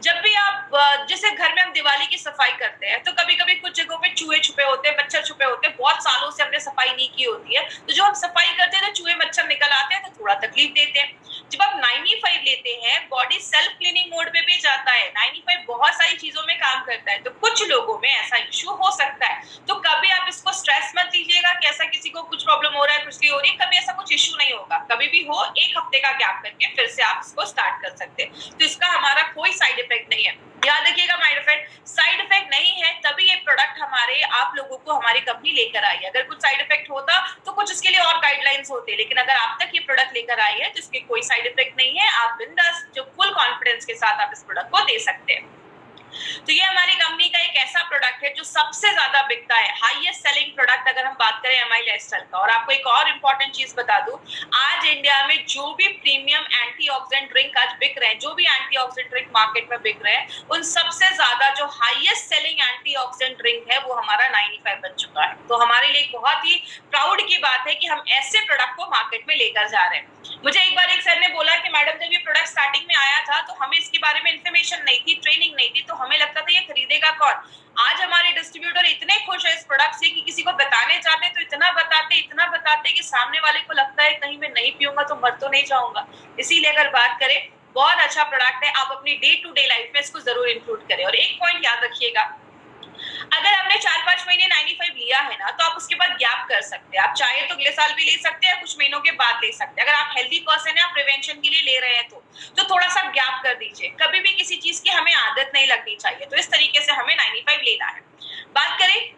जब भी आप जैसे घर में हम दिवाली की सफाई करते हैं तो कभी कभी कुछ जगहों पे चूहे छुपे होते हैं, मच्छर छुपे होते हैं, बहुत सालों से हमने सफाई नहीं की होती है, तो जो हम सफाई करते हैं तो चूहे मच्छर निकल आते हैं तो थोड़ा तकलीफ देते हैं। जब आप 95 लेते हैं, बॉडी सेल्फ क्लीनिंग मोड पे भी जाता है। 95 बहुत सारी चीजों में काम करता है, तो कुछ लोगों में ऐसा इश्यू हो सकता है। तो कभी आप इसको स्ट्रेस मत लीजिएगा कि ऐसा किसी को कुछ प्रॉब्लम हो रहा है, कुछ भी हो रही है, कभी ऐसा कुछ इश्यू नहीं होगा। कभी भी हो, 1 हफ्ते का गैप करके फिर से आप इसको स्टार्ट कर सकते हैं। तो इसका हमारा कोई साइड इफेक्ट नहीं है। याद रखिएगा, साइड इफेक्ट नहीं है, तभी ये प्रोडक्ट हमारे आप लोगों को हमारी कंपनी लेकर आई है। अगर कुछ साइड इफेक्ट होता तो कुछ इसके लिए और गाइडलाइंस होते, लेकिन अगर आप तक ये प्रोडक्ट लेकर आई है तो इसके कोई साइड इफेक्ट नहीं है। आप बिंदास जो फुल कॉन्फिडेंस के साथ आप इस प्रोडक्ट को दे सकते हैं। तो ये हमारी कंपनी का एक ऐसा प्रोडक्ट है जो सबसे ज्यादा बिकता है, हाईएस्ट सेलिंग प्रोडक्ट अगर हम बात करें एमआई लाइफस्टाइल का। और आपको एक और इंपॉर्टेंट चीज बता दूं, आज इंडिया में जो भी प्रीमियम एंटीऑक्सीडेंट ड्रिंक आज बिक रहे हैं, जो भी एंटीऑक्सीडेंट ड्रिंक मार्केट में बिक रहे हैं, उन सबसे ज्यादा जो हाईएस्ट सेलिंग एंटीऑक्सीडेंट ड्रिंक है वो हमारा 95 बन चुका है। तो हमारे लिए बहुत ही प्राउड की बात है कि हम ऐसे प्रोडक्ट को मार्केट में लेकर जा रहे हैं। मुझे एक बार एक सर ने बोला कि मैडम जब ये प्रोडक्ट स्टार्टिंग में आया था तो हमें इसके बारे में इन्फॉर्मेशन नहीं थी, ट्रेनिंग नहीं थी, तो हमें लगता था ये खरीदेगा कौन। आज हमारे डिस्ट्रीब्यूटर इतने खुश है इस प्रोडक्ट से कि किसी को बताने चाहते तो इतना बताते कि सामने वाले को लगता है कहीं मैं नहीं पीऊंगा तो मर तो नहीं जाऊंगा। इसीलिए अगर बात करें, बहुत अच्छा प्रोडक्ट है, आप अपनी डे टू डे लाइफ में इसको जरूर इंक्लूड करें। और एक पॉइंट याद रखिएगा, अगर आपने 4-5 महीने 95 लिया है ना, तो आप उसके बाद गैप कर सकते हैं। आप चाहे तो अगले साल भी ले सकते हैं, कुछ महीनों के बाद ले सकते हैं। अगर आप हेल्दी पर्सन है, आप प्रिवेंशन के लिए ले रहे हैं तो थोड़ा सा गैप कर दीजिए। कभी भी किसी चीज की हमें आदत नहीं लगनी चाहिए। तो इस तरीके से हमें 95 लेना है। बात करें,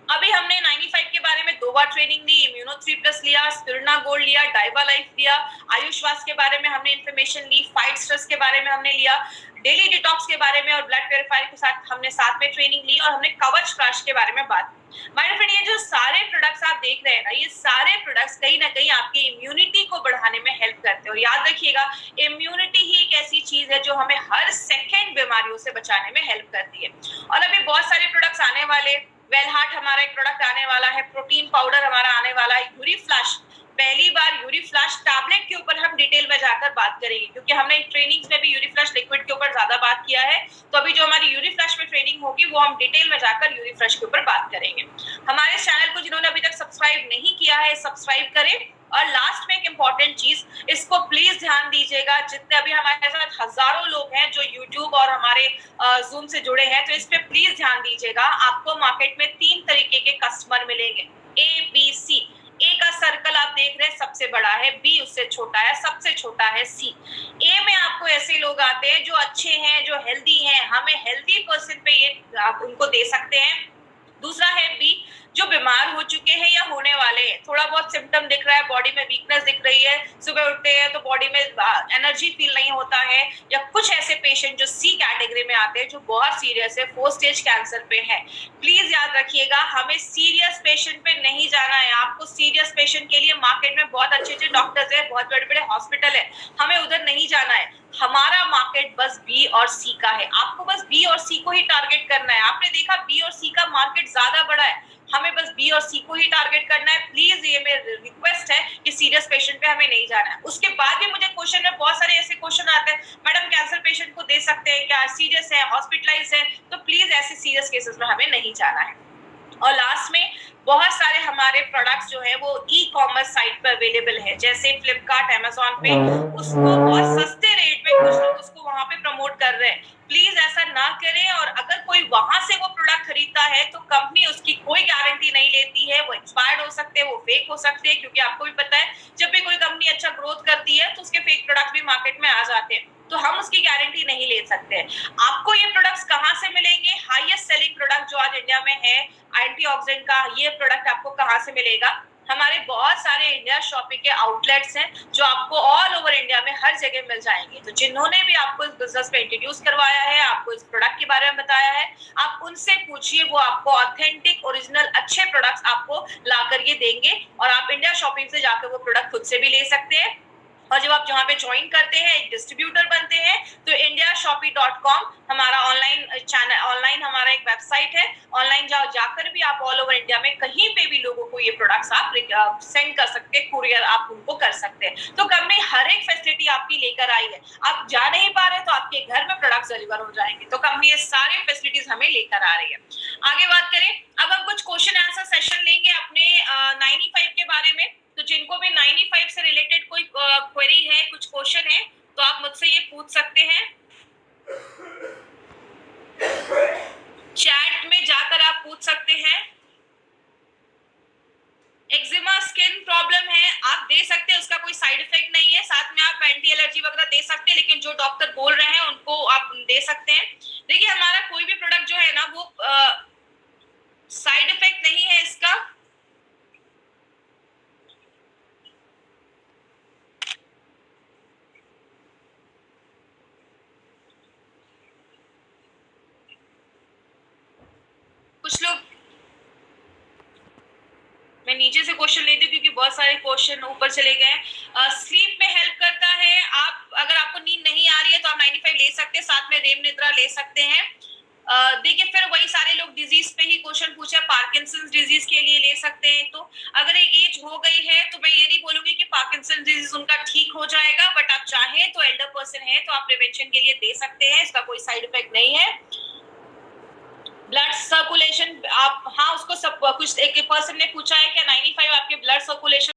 अभी हमने 95 के बारे में 2 बार ट्रेनिंग ली, इम्यूनो 3+ लिया, स्पिरुलिना गोल्ड लिया, डाइवा लाइफ लिया, आयुष्वास के बारे में हमने इन्फॉर्मेशन ली, फाइट स्ट्रेस के बारे में हमने लिया, डेली डिटॉक्स के बारे में और ब्लड प्यूरिफायर के साथ हमने साथ में ट्रेनिंग ली, और हमने कवच फ्लैश के बारे में बात की। माय फ्रेंड, ये जो सारे प्रोडक्ट्स आप देख रहे हैं ना, ये सारे प्रोडक्ट्स कहीं ना कहीं आपकी इम्यूनिटी को बढ़ाने में हेल्प करते हैं। और याद रखिएगा, इम्यूनिटी ही एक ऐसी चीज है जो हमें हर सेकेंड बीमारियों से बचाने में हेल्प करती है। और अभी बहुत सारे प्रोडक्ट्स आने वाले, वेल हार्ट हमारा एक प्रोडक्ट आने वाला है, प्रोटीन पाउडर हमारा आने वाला है, यूरी फ्लैश। पहली बार यूरी फ्लैश टैबलेट के ऊपर हम डिटेल में जाकर बात करेंगे, क्योंकि हमने ट्रेनिंग्स में भी यूरी फ्लैश लिक्विड के ऊपर ज्यादा बात किया है। तो अभी जो हमारी यूरी फ्लैश में ट्रेनिंग होगी वो हम डिटेल में जाकर यूरी फ्लैश के ऊपर बात करेंगे। हमारे चैनल को जिन्होंने अभी तक सब्सक्राइब नहीं किया है, सब्सक्राइब करें। और लास्ट में एक इंपॉर्टेंट चीज, इसको प्लीज ध्यान दीजिएगा, जितने अभी हमारे साथ हजारों लोग हैं जो यूट्यूब और हमारे जूम से जुड़े हैं, तो इस पे प्लीज ध्यान दीजिएगा। आपको मार्केट में 3 तरीके के कस्टमर मिलेंगे, A, B, C। ए का सर्कल आप देख रहे हैं सबसे बड़ा है, बी उससे छोटा है, सबसे छोटा है सी। ए में आपको ऐसे लोग आते हैं जो अच्छे हैं, जो हेल्दी हैं, हमें हेल्दी पर्सन पे ये आप उनको दे सकते हैं। दूसरा है बी, जो बीमार हो चुके हैं या होने वाले हैं, थोड़ा बहुत सिम्टम दिख रहा है, बॉडी में वीकनेस दिख रही है, सुबह उठते हैं तो बॉडी में एनर्जी फील नहीं होता है, या कुछ ऐसे पेशेंट जो सी कैटेगरी में आते हैं जो बहुत सीरियस है, 4 स्टेज कैंसर पे है। प्लीज याद रखिएगा, हमें सीरियस पेशेंट पे नहीं जाना है। आपको सीरियस पेशेंट के लिए मार्केट में बहुत अच्छे डॉक्टर्स है, बहुत बड़े बड़े हॉस्पिटल है, हमें उधर नहीं जाना है। हमारा मार्केट बस बी और सी का है, आपको बस बी और सी को ही टारगेट करना है। आपने देखा बी और सी का मार्केट ज्यादा बड़ा है, हमें बस बी और सी को ही टारगेट करना है। प्लीज ये मेरी रिक्वेस्ट है कि सीरियस पेशेंट पे हमें नहीं जाना है। उसके बाद भी मुझे क्वेश्चन में बहुत सारे ऐसे क्वेश्चन आते हैं, मैडम कैंसर पेशेंट को दे सकते हैं क्या, सीरियस है, हॉस्पिटलाइज है, तो प्लीज ऐसे सीरियस केसेस में हमें नहीं जाना है। और लास्ट में, बहुत सारे हमारे प्रोडक्ट्स जो है वो ई कॉमर्स साइट पर अवेलेबल है, जैसे फ्लिपकार्ट, अमेजोन पे, उसको बहुत सस्ते रेट में कुछ लोग उसको वहां पे प्रमोट कर रहे हैं। प्लीज ऐसा ना करें, और अगर कोई वहां से वो प्रोडक्ट खरीदता है तो कंपनी उसकी कोई गारंटी नहीं लेती है। वो एक्सपायर्ड हो सकते हैं, वो फेक हो सकते हैं, क्योंकि आपको भी पता है जब भी कोई कंपनी अच्छा ग्रोथ करती है तो उसके फेक प्रोडक्ट भी मार्केट में आ जाते हैं, तो हम उसकी गारंटी नहीं ले सकते हैं। आपको ये प्रोडक्ट्स कहाँ से मिलेंगे? हाईएस्ट सेलिंग प्रोडक्ट जो आज इंडिया में है एंटीऑक्सीडेंट का, ये प्रोडक्ट आपको कहाँ से मिलेगा? हमारे बहुत सारे इंडिया शॉपिंग के आउटलेट्स हैं जो आपको ऑल ओवर इंडिया में हर जगह मिल जाएंगे। तो जिन्होंने भी आपको इस बिजनेस में इंट्रोड्यूस करवाया है, आपको इस प्रोडक्ट के बारे में बताया है, आप उनसे पूछिए, वो आपको ऑथेंटिक ओरिजिनल अच्छे प्रोडक्ट्स आपको ला कर ये देंगे, और आप इंडिया शॉपिंग से जाकर वो प्रोडक्ट खुद से भी ले सकते हैं। और जब आप जहाँ पे ज्वाइन करते हैं, एक डिस्ट्रीब्यूटर बनते हैं, तो indiashopee.com हमारा ऑनलाइन चैनल, ऑनलाइन हमारा एक वेबसाइट है, ऑनलाइन जाकर भी आप ऑल ओवर इंडिया में कहीं पे भी लोगों को ये प्रोडक्ट्स आप सेंड कर सकते हैं, कुरियर आप उनको कर सकते हैं। तो कंपनी हर एक फैसिलिटी आपकी लेकर आई है। आप जा नहीं पा रहे तो आपके घर में प्रोडक्ट्स डिलीवर हो जाएंगे। तो कंपनी ये सारे फैसिलिटीज हमें लेकर आ रही है। आगे बात करें, अब हम कुछ क्वेश्चन आंसर सेशन लेंगे अपने 95 के बारे में। तो जिनको भी 95 से रिलेटेड कोई क्वेरी है, कुछ क्वेश्चन है, तो आप मुझसे ये पूछ सकते हैं। चैट में जाकर आप पूछ सकते हैं। एक्जिमा स्किन प्रॉब्लम है, आप दे सकते हैं, उसका कोई साइड इफेक्ट नहीं है, साथ में आप एंटी एलर्जी वगैरह दे सकते हैं, लेकिन जो डॉक्टर बोल रहे हैं उनको आप दे सकते हैं। देखिए हमारा कोई भी प्रोडक्ट जो है ना वो साइड इफेक्ट नहीं है इसका। कुछ लोग, मैं नीचे से क्वेश्चन लेती हूँ क्योंकि बहुत सारे क्वेश्चन ऊपर चले गए। स्लीप में हेल्प करता है, आप अगर आपको नींद नहीं आ रही है तो आप 95 ले सकते हैं, साथ में रेम निद्रा ले सकते हैं। देखिए फिर वही सारे लोग डिजीज पे ही क्वेश्चन पूछे, पार्किंसंस डिजीज के लिए ले सकते हैं। तो अगर एक एज हो गई है तो मैं ये नहीं बोलूंगी कि पार्किंसन डिजीज उनका ठीक हो जाएगा, बट आप चाहें तो एल्डर पर्सन है तो आप प्रिवेंशन के लिए दे सकते हैं, इसका कोई साइड इफेक्ट नहीं है। ब्लड सर्कुलेशन, आप हाँ उसको सब कुछ, एक पर्सन ने पूछा है कि 95 आपके ब्लड सर्कुलेशन